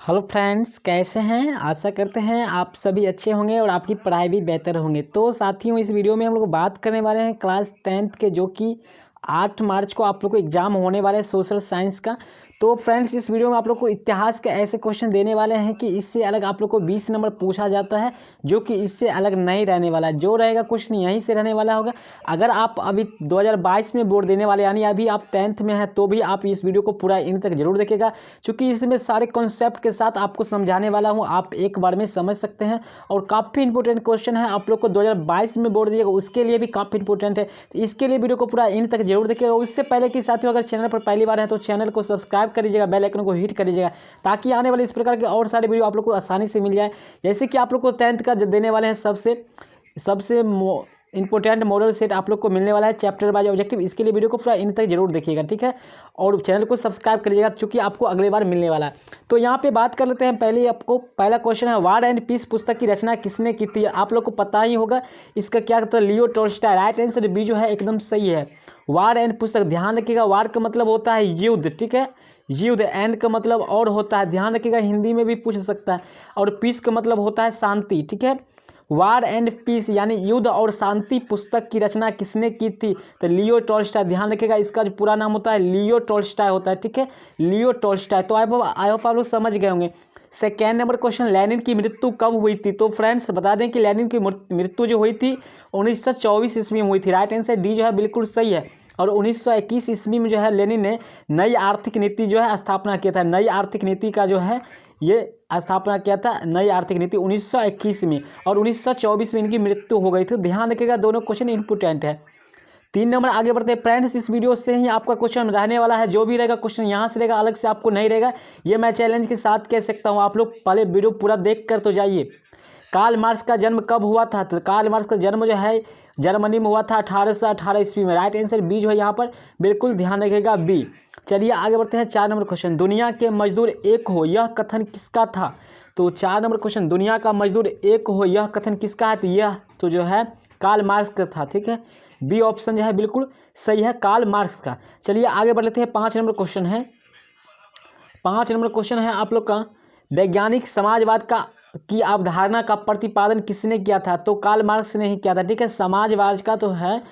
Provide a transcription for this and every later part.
Hello friends, कैसे हैं। आशा करते हैं आप सभी अच्छे होंगे और आपकी पढ़ाई भी बेहतर होंगे। तो साथियों, इस वीडियो में हम लोग बात करने वाले हैं क्लास 10th के, जो कि 8 मार्च को आप लोग को एग्जाम होने वाले हैं सोशल साइंस का। तो फ्रेंड्स, इस वीडियो में आप लोग को इतिहास के ऐसे क्वेश्चन देने वाले हैं कि इससे अलग आप लोग को 20 नंबर पूछा जाता है, जो कि इससे अलग नहीं रहने वाला है। जो रहेगा क्वेश्चन यहीं से रहने वाला होगा। अगर आप अभी 2022 में बोर्ड देने वाले, यानी अभी आप 10th में हैं, तो भी आप इस वीडियो को पूरा इन तक जरूर देखेगा, क्योंकि इसमें सारे कॉन्सेप्ट के साथ आपको समझाने वाला हूँ। आप एक बार में समझ सकते हैं और काफ़ी इंपॉर्टेंट क्वेश्चन है। आप लोग को 2022 में बोर्ड दिएगा, उसके लिए भी काफ़ी इंपॉर्टेंट है। तो इसके लिए वीडियो को पूरा इन तक जरूर देखिएगा। उससे पहले कि साथियों, अगर चैनल पर पहली बार है तो चैनल को सब्सक्राइब कर लीजिएगा, बेल आइकन को हिट कर लीजिएगा, ताकि आने वाले इस प्रकार के और सारे वीडियो आप लोग को आसानी से मिल जाए। जैसे कि आप लोग को 10th का देने वाले हैं सबसे इंपॉर्टेंट मॉडल सेट आप लोग को मिलने वाला है, चैप्टर वाइज ऑब्जेक्टिव। इसके लिए वीडियो को पूरा इन तक जरूर देखिएगा, ठीक है। और चैनल को सब्सक्राइब करिएगा, क्योंकि आपको अगले बार मिलने वाला है। तो यहाँ पे बात कर लेते हैं। पहले आपको पहला क्वेश्चन है, वार एंड पीस पुस्तक की रचना किसने की थी। आप लोग को पता ही होगा इसका क्या कहता है, Leo Tolstoy. Right answer B जो है एकदम सही है। वार एंड पुस्तक, ध्यान रखिएगा, वार का मतलब होता है युद्ध, ठीक है। युद्ध, एंड का मतलब और होता है, ध्यान रखिएगा, हिंदी में भी पूछ सकता है। और पीस का मतलब होता है शांति, ठीक है। वार एंड पीस यानी युद्ध और शांति पुस्तक की रचना किसने की थी, तो लियो टॉल्स्टॉय। ध्यान रखिएगा, इसका जो पूरा नाम होता है लियो टॉल्स्टॉय होता है, ठीक है, लियो टॉल्स्टॉय। तो आई होप आप लोग समझ गए होंगे। सेकेंड नंबर क्वेश्चन, लेनिन की मृत्यु कब हुई थी। तो फ्रेंड्स बता दें कि लेनिन की मृत्यु जो हुई थी 1924 ईस्वी में हुई थी। राइट आंसर डी जो है बिल्कुल सही है। और 1921 ईस्वी में जो है लेनिन ने नई आर्थिक नीति जो है स्थापना किया था। नई आर्थिक नीति का जो है ये स्थापना किया था, नई आर्थिक नीति 1921 में, और 1924 में इनकी मृत्यु हो गई थी। ध्यान रखिएगा, दोनों क्वेश्चन इंपॉर्टेंट है। 3 नंबर आगे बढ़ते हैं फ्रेंड्स। इस वीडियो से ही आपका क्वेश्चन रहने वाला है, जो भी रहेगा क्वेश्चन यहाँ से रहेगा, अलग से आपको नहीं रहेगा। ये मैं चैलेंज के साथ कह सकता हूँ। आप लोग पहले वीडियो पूरा देख कर तो जाइए। कार्ल मार्क्स का जन्म कब हुआ था, तो कार्ल मार्क्स का जन्म जो है जर्मनी में हुआ था 1818 ईस्वी में। राइट आंसर बी जो है यहाँ पर बिल्कुल ध्यान रखिएगा, बी। चलिए आगे बढ़ते हैं। 4 नंबर क्वेश्चन, दुनिया के मजदूर एक हो यह कथन किसका था। तो 4 नंबर क्वेश्चन, दुनिया का मजदूर एक हो यह कथन किसका है, तो यह तो जो है कार्ल मार्क्स का था, ठीक है। बी ऑप्शन जो है बिल्कुल सही है, कार्ल मार्क्स का। चलिए आगे बढ़ लेते हैं। 5 नंबर क्वेश्चन है। 5 नंबर क्वेश्चन है आप लोग का, वैज्ञानिक समाजवाद की अवधारणा का प्रतिपादन किसने किया था। तो कार्ल मार्क्स ने ही किया था, ठीक है। समाजवाद का तो है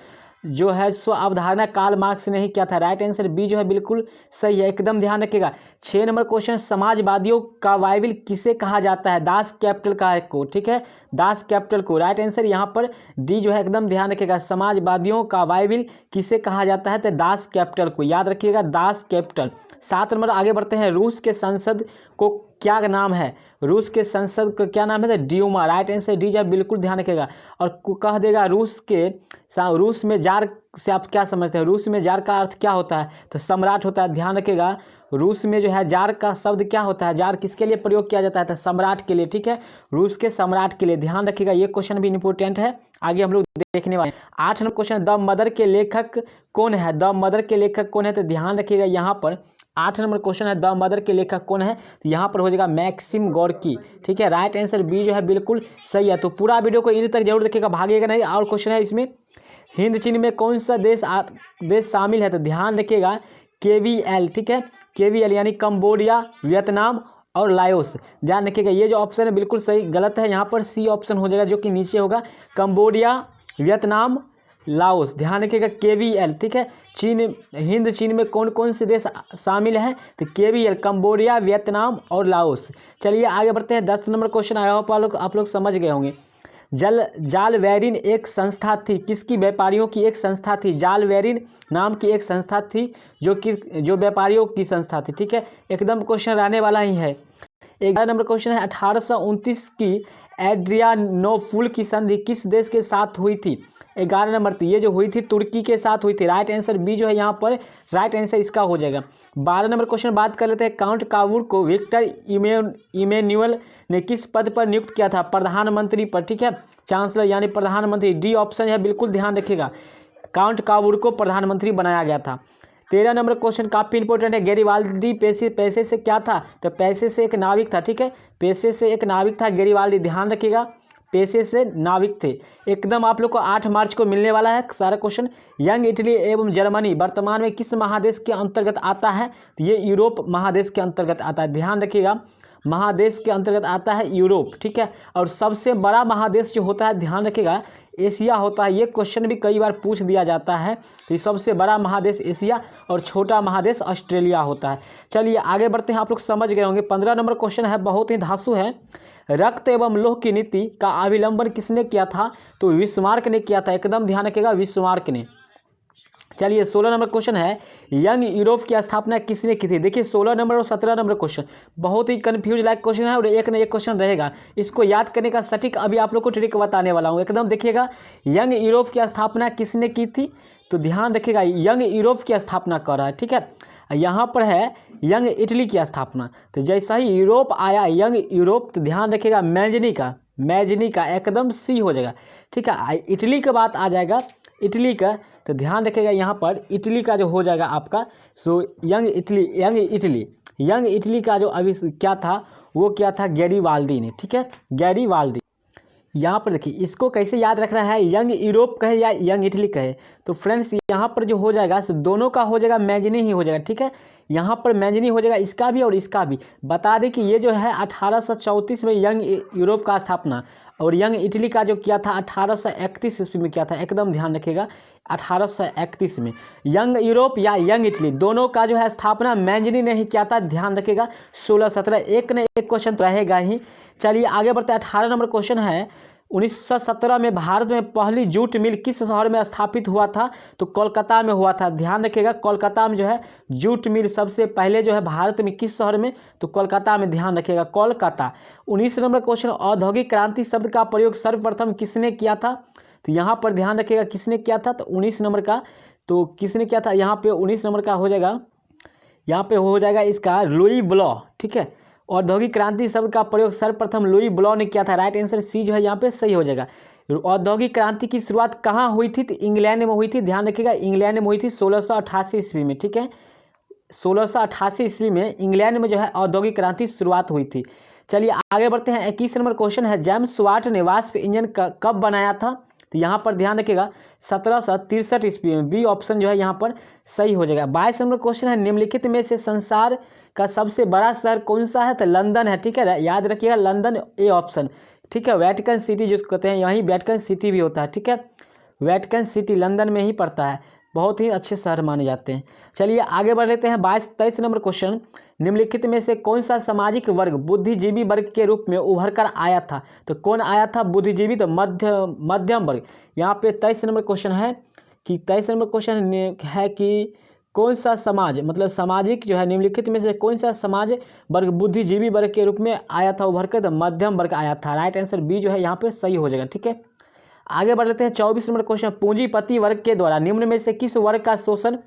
जो है सो अवधारणा कार्ल मार्क्स ने ही किया था। राइट आंसर बी जो है बिल्कुल सही है, एकदम ध्यान रखिएगा। 6 नंबर क्वेश्चन, समाजवादियों का बाइबिल किसे कहा जाता है। दास कैपिटल का को, ठीक है, दास कैपिटल को। राइट आंसर यहाँ पर डी जो है एकदम ध्यान रखिएगा, समाजवादियों का बाइबिल किसे कहा जाता है, तो दास कैपिटल को, याद रखिएगा, दास कैपिटल। 7 नंबर आगे बढ़ते हैं। रूस के संसद को क्या नाम है, रूस के संसद का क्या नाम है, तो ड्यूमा। राइट आंसर डी जो बिल्कुल ध्यान रखेगा। और कह देगा रूस में जार से आप क्या समझते हैं। रूस में जार का अर्थ क्या होता है, तो सम्राट होता है। ध्यान रखेगा, रूस में जो है जार का शब्द क्या होता है, जार किसके लिए प्रयोग किया जाता है, तो सम्राट के लिए, ठीक है, रूस के सम्राट के लिए। ध्यान रखिएगा, ये क्वेश्चन भी इंपॉर्टेंट है, आगे हम लोग देखने वाले हैं। 8 नंबर क्वेश्चन, द मदर के लेखक कौन है। द मदर के लेखक कौन है, तो ध्यान रखिएगा यहाँ पर 8 नंबर क्वेश्चन है, द मदर के लेखक कौन है, तो यहाँ पर हो जाएगा मैक्सिम गोर्की, ठीक है। राइट आंसर बी जो है बिल्कुल सही है। तो पूरा वीडियो को इन तक जरूर देखिएगा, भागिएगा नहीं। और क्वेश्चन है इसमें, हिंद चीन में कौन सा देश शामिल है, तो ध्यान रखिएगा KVL, ठीक है, KVL यानी कंबोडिया, वियतनाम और लाओस। ध्यान रखिएगा, ये जो ऑप्शन है बिल्कुल सही, गलत है, यहाँ पर सी ऑप्शन हो जाएगा, जो कि नीचे होगा, कंबोडिया, वियतनाम, लाओस। ध्यान रखिएगा KVL, ठीक है। हिंद चीन में कौन कौन से देश शामिल हैं, तो KVL कंबोडिया, वियतनाम और लाओस। चलिए आगे बढ़ते हैं। 10 नंबर क्वेश्चन आया हो, आप लोग समझ गए होंगे। जालवेरिन एक संस्था थी, किसकी, व्यापारियों की एक संस्था थी। जालवेरिन नाम की एक संस्था थी, जो व्यापारियों की संस्था थी, ठीक है, एकदम क्वेश्चन रहने वाला ही है। 11 नंबर क्वेश्चन है, 1829 की एड्रियानोपुल की संधि किस देश के साथ हुई थी। 11 नंबर थी, ये जो हुई थी तुर्की के साथ हुई थी। राइट आंसर बी जो है यहाँ पर राइट आंसर इसका हो जाएगा। 12 नंबर क्वेश्चन बात कर लेते हैं। काउंट काबूल को विक्टर इमैनुअल ने किस पद पर नियुक्त किया था, प्रधानमंत्री पर, ठीक है, चांसलर यानी प्रधानमंत्री। डी ऑप्शन है बिल्कुल ध्यान रखिएगा, काउंट काबूल को प्रधानमंत्री बनाया गया था। 13 नंबर क्वेश्चन काफ़ी इंपॉर्टेंट है। गैरीबाल्दी पैसे से क्या था, तो पैसे से एक नाविक था, ठीक है, पैसे से एक नाविक था गैरीबाल्दी। ध्यान रखिएगा, पैसे से नाविक थे। एकदम आप लोग को 8 मार्च को मिलने वाला है सारा क्वेश्चन। यंग इटली एवं जर्मनी वर्तमान में किस महादेश के अंतर्गत आता है, तो ये यूरोप महादेश के अंतर्गत आता है। ध्यान रखिएगा, महादेश के अंतर्गत आता है यूरोप, ठीक है। और सबसे बड़ा महादेश जो होता है, ध्यान रखिएगा, एशिया होता है। ये क्वेश्चन भी कई बार पूछ दिया जाता है कि सबसे बड़ा महादेश एशिया और छोटा महादेश ऑस्ट्रेलिया होता है। चलिए आगे बढ़ते हैं, आप लोग समझ गए होंगे। 15 नंबर क्वेश्चन है, बहुत ही धांसू है। रक्त एवं लौह की नीति का अवलंबन किसने किया था? तो बिस्मार्क ने किया था, एकदम ध्यान रखिएगा, बिस्मार्क ने। चलिए 16 नंबर क्वेश्चन है, यंग यूरोप की स्थापना किसने की थी? देखिए 16 नंबर और 17 नंबर क्वेश्चन बहुत ही कंफ्यूज लाइक क्वेश्चन है और एक न एक क्वेश्चन रहेगा। इसको याद करने का सटीक अभी आप लोग को ट्रिक बताने वाला हूँ, एकदम देखिएगा। यंग यूरोप की स्थापना किसने की थी? तो ध्यान रखिएगा, यंग यूरोप की स्थापना कर रहा है, ठीक है। यहाँ पर है यंग इटली की स्थापना। तो जैसा ही यूरोप आया यंग यूरोप, तो ध्यान रखिएगा मैजनी का एकदम सी हो जाएगा, ठीक है। इटली के बाद आ जाएगा इटली का, तो ध्यान रखिएगा यहाँ पर इटली का जो हो जाएगा आपका, सो यंग इटली का जो अभी क्या था, वो क्या था, गैरीबाल्दी ने, ठीक है, गैरीबाल्दी। यहाँ पर देखिए इसको कैसे याद रखना है, यंग यूरोप कहे या यंग इटली कहे। तो फ्रेंड्स यहाँ पर जो हो जाएगा सो दोनों का हो जाएगा मैजनी ही हो जाएगा, ठीक है। यहाँ पर मैजनी हो जाएगा, इसका भी और इसका भी। बता दें कि ये जो है 1834 में यंग यूरोप का स्थापना, और यंग इटली का जो किया था 1831 ईस्वी में किया था, एकदम ध्यान रखिएगा 1831 में। यंग यूरोप या यंग इटली दोनों का जो है स्थापना मैजनी ने ही किया था, ध्यान रखिएगा। 16-17 एक न एक क्वेश्चन तो रहेगा ही। चलिए आगे बढ़ते हैं, 18 नंबर क्वेश्चन है, 1917 में भारत में पहली जूट मिल किस शहर में स्थापित हुआ था? तो कोलकाता में हुआ था, ध्यान रखिएगा। कोलकाता में जो है जूट मिल सबसे पहले जो है भारत में किस शहर में? तो कोलकाता में, ध्यान रखिएगा कोलकाता। 19 नंबर क्वेश्चन, औद्योगिक क्रांति शब्द का प्रयोग सर्वप्रथम किसने किया था? तो यहाँ पर ध्यान रखिएगा किसने किया था, तो 19 नंबर का, तो किसने किया था यहाँ पे 19 नंबर का हो जाएगा, यहाँ पे हो जाएगा इसका लुई ब्लॉ, ठीक है। औद्योगिक क्रांति शब्द का प्रयोग सर्वप्रथम लुई ब्लॉ ने किया था, राइट आंसर सी जो है यहाँ पे सही हो जाएगा। औद्योगिक क्रांति की शुरुआत कहाँ हुई थी? तो इंग्लैंड में हुई थी, ध्यान रखिएगा इंग्लैंड में हुई थी 1688 ईस्वी में, ठीक है। 1688 ईस्वी में इंग्लैंड में जो है औद्योगिक क्रांति शुरुआत हुई थी। चलिए आगे बढ़ते हैं, 21 नंबर क्वेश्चन है, जेम्स वाट ने वाष्प इंजन कब बनाया था? तो यहाँ पर ध्यान रखिएगा 1763 ईस्वी में, बी ऑप्शन जो है यहाँ पर सही हो जाएगा। 22 नंबर क्वेश्चन है, निम्नलिखित में से संसार का सबसे बड़ा शहर कौन सा है? तो लंदन है, ठीक है, याद रखिएगा लंदन, ए ऑप्शन, ठीक है। वेटिकन सिटी जिसको कहते हैं, यहीं वेटिकन सिटी भी होता है, ठीक है। वेटिकन सिटी लंदन में ही पड़ता है, बहुत ही अच्छे शहर माने जाते हैं। चलिए आगे बढ़ लेते हैं, 23 नंबर क्वेश्चन, निम्नलिखित में से कौन सा सामाजिक वर्ग बुद्धिजीवी वर्ग के रूप में उभर कर आया था? तो कौन आया था बुद्धिजीवी? तो मध्यम वर्ग। यहाँ पे 23 नंबर क्वेश्चन है कि 23 नंबर क्वेश्चन है कि कौन सा समाज, मतलब सामाजिक जो है, निम्नलिखित में से कौन सा समाज वर्ग बुद्धिजीवी वर्ग के रूप में आया था उभर कर? तो मध्यम वर्ग आया था, राइट आंसर बी जो है यहाँ पे सही हो जाएगा, ठीक है। आगे बढ़ लेते हैं, 24 नंबर क्वेश्चन, पूंजीपति वर्ग के द्वारा निम्न में से किस वर्ग का शोषण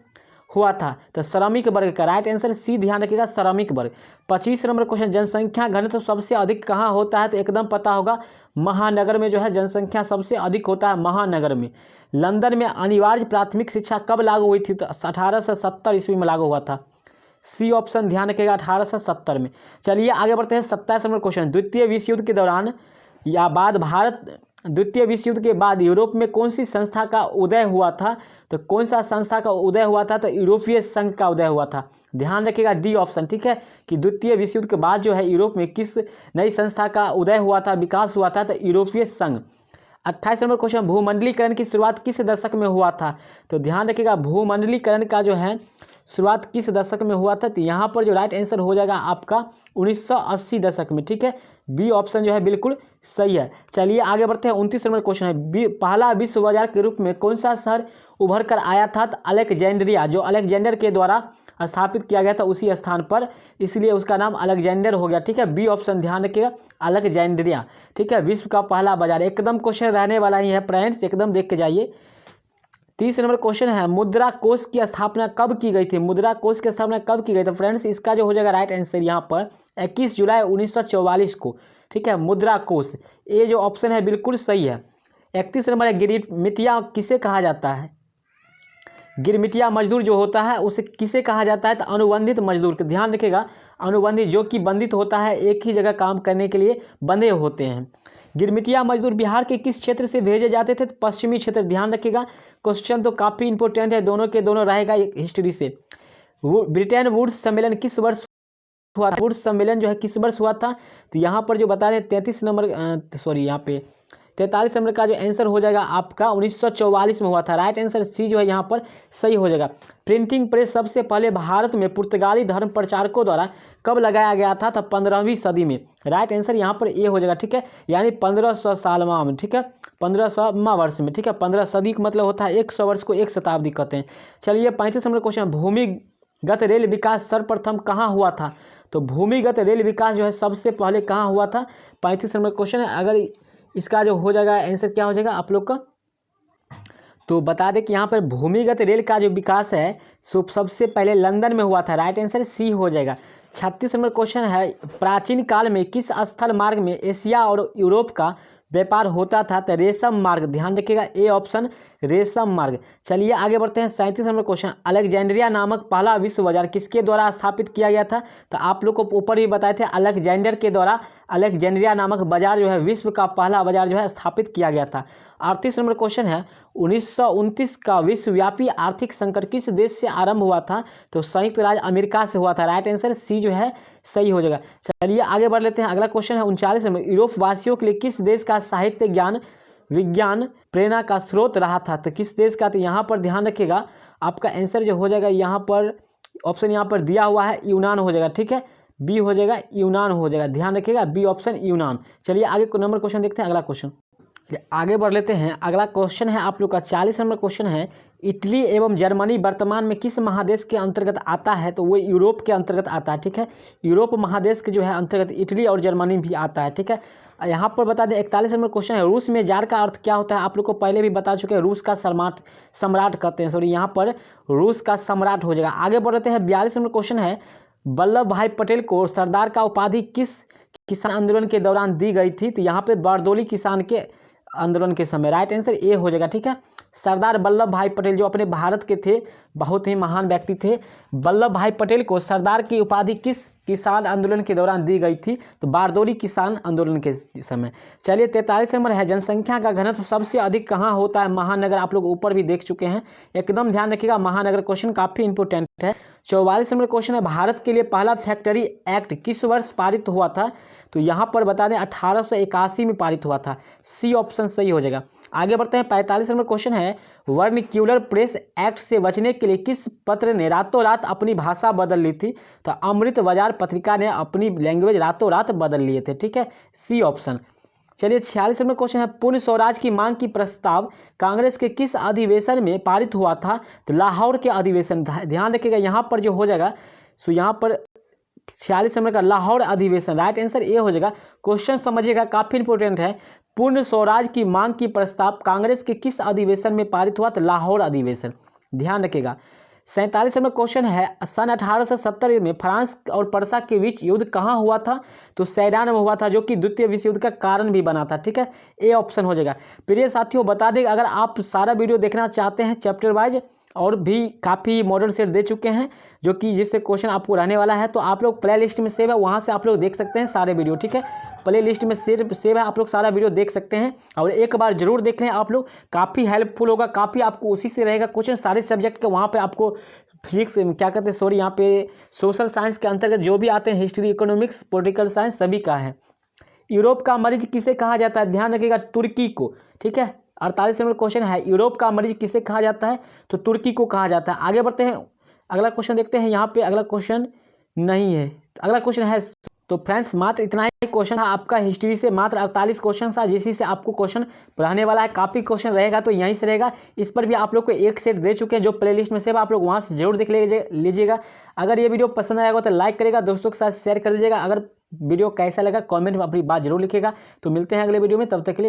हुआ था? तो श्रमिक वर्ग का, राइट आंसर सी ध्यान रखिएगा श्रमिक वर्ग। 25 नंबर क्वेश्चन, जनसंख्या घनत्व सबसे अधिक कहाँ होता है? तो एकदम पता होगा महानगर में जो है जनसंख्या सबसे अधिक होता है, महानगर में। लंदन में अनिवार्य प्राथमिक शिक्षा कब लागू हुई थी? तो 1870 ईस्वी में लागू हुआ था, सी ऑप्शन ध्यान रखिएगा 1870 में। चलिए आगे बढ़ते हैं, 27 नंबर क्वेश्चन, द्वितीय विश्व युद्ध के दौरान या बाद द्वितीय विश्व युद्ध के बाद यूरोप में कौन सी संस्था का उदय हुआ था? तो कौन सा संस्था का उदय हुआ था? तो यूरोपीय संघ का उदय हुआ था, ध्यान रखिएगा डी ऑप्शन, ठीक है। कि द्वितीय विश्व युद्ध के बाद जो है यूरोप में किस नई संस्था का उदय हुआ था, विकास हुआ था? तो यूरोपीय संघ। 28 नंबर क्वेश्चन, भूमंडलीकरण की शुरुआत किस दशक में हुआ था? तो ध्यान रखिएगा भूमंडलीकरण का जो है शुरुआत किस दशक में हुआ था? तो यहाँ पर जो राइट आंसर हो जाएगा आपका 1980 दशक में, ठीक है। बी ऑप्शन जो है बिल्कुल सही है। चलिए आगे बढ़ते हैं, 29 नंबर क्वेश्चन है, पहला विश्व बाजार के रूप में कौन सा शहर उभर कर आया था? तो अलेक्जेंड्रिया, जो अलेक्जेंडर के द्वारा स्थापित किया गया था उसी स्थान पर, इसलिए उसका नाम अलेक्जेंडर हो गया, ठीक है। बी ऑप्शन ध्यान रखिएगा अलेक्जेंड्रिया, ठीक है, विश्व का पहला बाजार। एकदम क्वेश्चन रहने वाला ही है फ्रेंड्स, एकदम देख के जाइए। 30 नंबर क्वेश्चन है, मुद्रा कोष की स्थापना कब की गई थी? मुद्रा कोष की स्थापना कब की गई थी फ्रेंड्स? इसका जो हो जाएगा राइट आंसर यहाँ पर 21 जुलाई 1944 को, ठीक है, मुद्रा कोष, ये जो ऑप्शन है बिल्कुल सही है। 31 नंबर है, गिरमिटिया किसे कहा जाता है? गिरमिटिया मजदूर जो होता है उसे किसे कहा जाता है? तो अनुबंधित मजदूर, ध्यान रखिएगा अनुबंधित, जो कि बंधित होता है, एक ही जगह काम करने के लिए बंधे होते हैं। गिरमिटिया मजदूर बिहार के किस क्षेत्र से भेजे जाते थे? पश्चिमी क्षेत्र, ध्यान रखिएगा, क्वेश्चन तो काफ़ी इंपॉर्टेंट है, दोनों के दोनों रहेगा हिस्ट्री से। ब्रिटेन वुड्स सम्मेलन किस वर्ष हुआ था वुड्स सम्मेलन जो है किस वर्ष हुआ था? तो यहाँ पर जो बता दें 33 नंबर यहाँ पे 43 नंबर का जो आंसर हो जाएगा आपका 1944 में हुआ था। राइट आंसर सी जो है यहाँ पर सही हो जाएगा। प्रिंटिंग प्रेस सबसे पहले भारत में पुर्तगाली धर्म प्रचारकों द्वारा कब लगाया गया था? तो 15वीं सदी में। राइट आंसर यहाँ पर ए हो जाएगा, ठीक है, यानी 1500 सालवा में, ठीक है, 1500वां वर्ष में, ठीक है। 15 सदी का मतलब होता है 100 वर्ष को 1 शताब्दी कहते हैं। चलिए 35 नंबर क्वेश्चन, भूमिगत रेल विकास सर्वप्रथम कहाँ हुआ था? तो भूमिगत रेल विकास जो है सबसे पहले कहाँ हुआ था? 35 नंबर क्वेश्चन है। अगर इसका जो हो जाएगा आंसर क्या हो जाएगा आप लोग का, तो बता दें कि यहाँ पर भूमिगत रेल का जो विकास है सबसे पहले लंदन में हुआ था। राइट आंसर सी हो जाएगा। 36 नंबर क्वेश्चन है, प्राचीन काल में किस स्थल मार्ग में एशिया और यूरोप का व्यापार होता था? तो रेशम मार्ग, ध्यान रखिएगा ए ऑप्शन रेशम मार्ग। चलिए आगे बढ़ते हैं 37 नंबर क्वेश्चन, अलेक्जेंड्रिया नामक पहला विश्व बाजार किसके द्वारा स्थापित किया गया था? तो आप लोग को ऊपर ही बताए थे अलेक्जेंडर के द्वारा अलेक्जेंड्रिया नामक बाजार जो है विश्व का पहला बाजार जो है स्थापित किया गया था। 38 नंबर क्वेश्चन है, 1929 का विश्वव्यापी आर्थिक संकट किस देश से आरंभ हुआ था? तो संयुक्त राज्य अमेरिका से हुआ था। राइट आंसर सी जो है सही हो जाएगा। चलिए आगे बढ़ लेते हैं। अगला क्वेश्चन है 39 नंबर, यूरोप वासियों के लिए किस देश का साहित्य ज्ञान विज्ञान प्रेरणा का स्रोत रहा था? तो किस देश का? तो यहाँ पर ध्यान रखिएगा आपका आंसर जो हो जाएगा यहाँ पर ऑप्शन यहाँ पर दिया हुआ है यूनान हो जाएगा, ठीक है, बी हो जाएगा यूनान हो जाएगा, ध्यान रखिएगा बी ऑप्शन यूनान। चलिए आगे को नंबर क्वेश्चन देखते हैं। अगला क्वेश्चन आगे बढ़ लेते हैं। अगला क्वेश्चन है आप लोग का 40 नंबर क्वेश्चन है, इटली एवं जर्मनी वर्तमान में किस महादेश के अंतर्गत आता है? तो वो यूरोप के अंतर्गत आता है, ठीक है, यूरोप महादेश के जो है अंतर्गत इटली और जर्मनी भी आता है, ठीक है। यहाँ पर बता दें 41 नंबर क्वेश्चन है, रूस में जार का अर्थ क्या होता है? आप लोग को पहले भी बता चुके हैं, रूस का सम्राट कहते हैं, सॉरी यहाँ पर रूस का सम्राट हो जाएगा। आगे बढ़ लेते हैं 42 नंबर क्वेश्चन है, वल्लभ भाई पटेल को सरदार का उपाधि किस किसान आंदोलन के दौरान दी गई थी? तो यहाँ पे बारदोली किसान के आंदोलन के समय। राइट आंसर ए हो जाएगा, ठीक है। सरदार वल्लभ भाई पटेल जो अपने भारत के थे, बहुत ही महान व्यक्ति थे। वल्लभ भाई पटेल को सरदार की उपाधि किस किसान आंदोलन के दौरान दी गई थी? तो बारदोली किसान आंदोलन के समय। चलिए 43 नंबर है, जनसंख्या का घनत्व सबसे अधिक कहाँ होता है? महानगर। आप लोग ऊपर भी देख चुके हैं, एकदम ध्यान रखिएगा, महानगर क्वेश्चन काफ़ी इंपोर्टेंट है। 44 नंबर क्वेश्चन है, भारत के लिए पहला फैक्ट्री एक्ट किस वर्ष पारित हुआ था? तो यहाँ पर बता दें 1881 में पारित हुआ था, सी ऑप्शन सही हो जाएगा। आगे बढ़ते हैं 45 नंबर क्वेश्चन है, वर्निक्यूलर प्रेस एक्ट से बचने के लिए किस पत्र ने रातों रात अपनी भाषा बदल ली थी? तो अमृत बाजार पत्रिका ने अपनी लैंग्वेज रातों रात बदल लिए थे, ठीक है, सी ऑप्शन। चलिए 46 नंबर क्वेश्चन है, पूर्ण स्वराज की मांग की प्रस्ताव कांग्रेस के किस अधिवेशन में पारित हुआ था? तो लाहौर के अधिवेशन, ध्यान रखिएगा यहाँ पर जो हो जाएगा, सो यहाँ पर 46 नंबर का लाहौर अधिवेशन। राइट आंसर ए हो जाएगा। क्वेश्चन समझिएगा, काफी इंपोर्टेंट है। पूर्ण स्वराज की मांग की प्रस्ताव कांग्रेस के किस अधिवेशन में पारित हुआ? तो लाहौर अधिवेशन, ध्यान रखिएगा। 47 नंबर क्वेश्चन है, सन 1870 में फ्रांस और पर्सा के बीच युद्ध कहाँ हुआ था? तो सैडान में हुआ था, जो कि द्वितीय विश्व युद्ध का कारण भी बना था, ठीक है, ए ऑप्शन हो जाएगा। प्रिय साथियों, बता दें अगर आप सारा वीडियो देखना चाहते हैं चैप्टर वाइज, और भी काफ़ी मॉडल सेट दे चुके हैं जो कि जिससे क्वेश्चन आपको रहने वाला है, तो आप लोग प्ले लिस्ट में सेव है, वहाँ से आप लोग देख सकते हैं सारे वीडियो, ठीक है, प्ले लिस्ट में सेव है, आप लोग सारा वीडियो देख सकते हैं और एक बार जरूर देख लें आप लोग, काफ़ी हेल्पफुल होगा, काफ़ी आपको उसी से रहेगा क्वेश्चन सारे सब्जेक्ट के। वहाँ पर आपको फिजिक्स क्या कहते हैं, सॉरी यहाँ पे सोशल साइंस के अंतर्गत जो भी आते हैं, हिस्ट्री, इकोनॉमिक्स, पॉलिटिकल साइंस, सभी का है। यूरोप का मरीज किसे कहा जाता है? ध्यान रखिएगा तुर्की को, ठीक है। 48 नंबर क्वेश्चन है, यूरोप का मरीज किसे कहा जाता है? तो तुर्की को कहा जाता है। आगे बढ़ते हैं, अगला क्वेश्चन देखते हैं। यहाँ पे अगला क्वेश्चन नहीं है, अगला क्वेश्चन है। तो फ्रेंड्स मात्र इतना ही क्वेश्चन था आपका हिस्ट्री से, मात्र 48 क्वेश्चन था, जिसी से आपको क्वेश्चन पढ़ाने वाला है। काफ़ी क्वेश्चन रहेगा तो यहीं से रहेगा। इस पर भी आप लोग को एक सेट दे चुके हैं जो प्लेलिस्ट में सेव, आप लोग वहाँ से जरूर देख लीजिएगा। अगर ये वीडियो पसंद आएगा तो लाइक करेगा, दोस्तों के साथ शेयर कर दीजिएगा। अगर वीडियो कैसा लगा कमेंट में अपनी बात जरूर लिखिएगा। तो मिलते हैं अगले वीडियो में, तब तक के लिए।